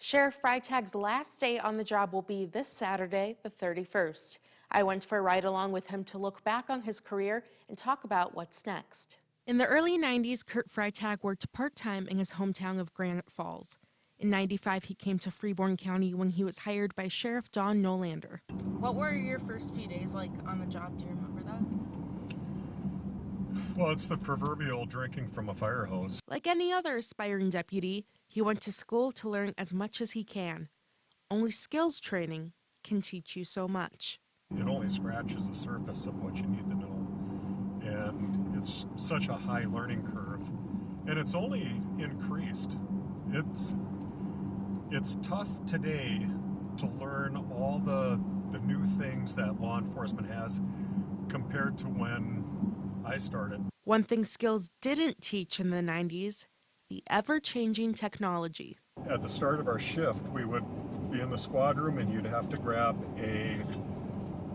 Sheriff Freitag's last day on the job will be this Saturday, the 31st. I went for a ride along with him to look back on his career and talk about what's next. In the early 90s, Kurt Freitag worked part-time in his hometown of Granite Falls. In 95, he came to Freeborn County when he was hired by Sheriff Don Nolander. What were your first few days like on the job? Do you remember that? Well, it's the proverbial drinking from a fire hose. Like any other aspiring deputy, he went to school to learn as much as he can. Only skills training can teach you so much. It only scratches the surface of what you need to know. And it's such a high learning curve. And it's only increased. It's tough today to learn all the new things that law enforcement has compared to when I started. One thing skills didn't teach in the 90s, the ever-changing technology. At the start of our shift, we would be in the squad room and you'd have to grab a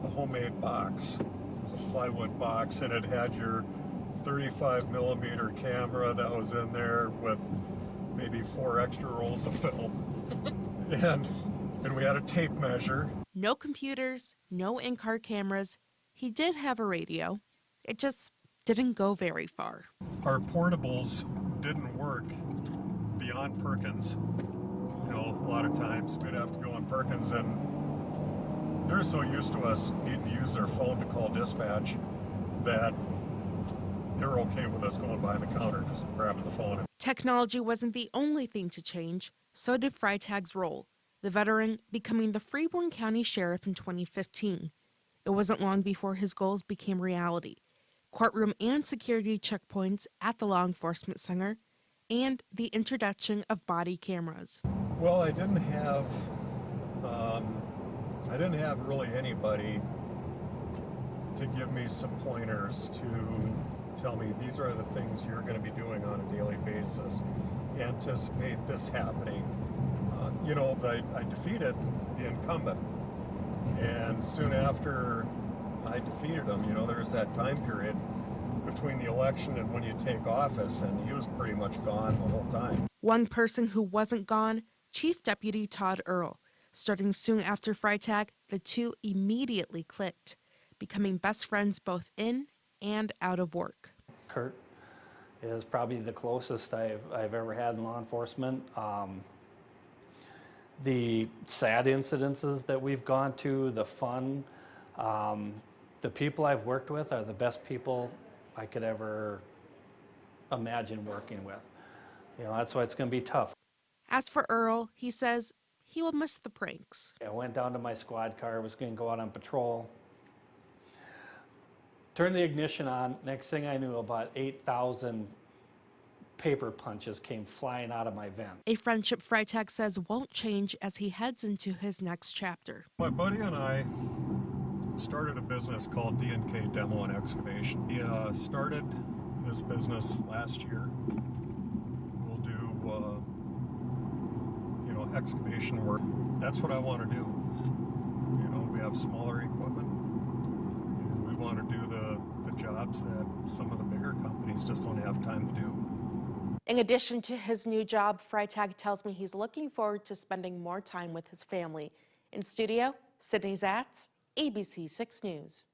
homemade box. It was a plywood box and it had your 35 millimeter camera that was in there with maybe 4 extra rolls of film. and we had a tape measure. No computers, no in-car cameras. He did have a radio. It just didn't go very far. Our portables didn't work beyond Perkins. You know, a lot of times we'd have to go on Perkins and they're so used to us needing to use their phone to call dispatch that they're okay with us going by the counter, just grabbing the phone. Technology wasn't the only thing to change, so did Freitag's role, the veteran becoming the Freeborn County Sheriff in 2015. It wasn't long before his goals became reality. Courtroom and security checkpoints at the law enforcement center, and the introduction of body cameras. Well, I didn't have really anybody to give me some pointers to tell me these are the things you're going to be doing on a daily basis. Anticipate this happening. I defeated the incumbent, and soon after I defeated him, there was that time period between the election and when you take office, and he was pretty much gone the whole time. One person who wasn't gone, Chief Deputy Todd Earl. Starting soon after Freitag, the two immediately clicked, becoming best friends both in and out of work. Kurt is probably the closest I've ever had in law enforcement. The sad incidences that we've gone to, the fun, the people I've worked with are the best people I could ever imagine working with. That's why it's going to be tough. As for Earl, he says he will miss the pranks. I went down to my squad car, was going to go out on patrol, turned the ignition on. Next thing I knew, about 8,000 paper punches came flying out of my vent. A friendship Freitag says won't change as he heads into his next chapter. My buddy and I started a business called D&K Demo and Excavation. He started this business last year. We'll do excavation work. That's what I want to do. We have smaller equipment, and we want to do the jobs that some of the bigger companies just don't have time to do. In addition to his new job, Freitag tells me he's looking forward to spending more time with his family. In studio, Sydney Zatz, ABC 6 News.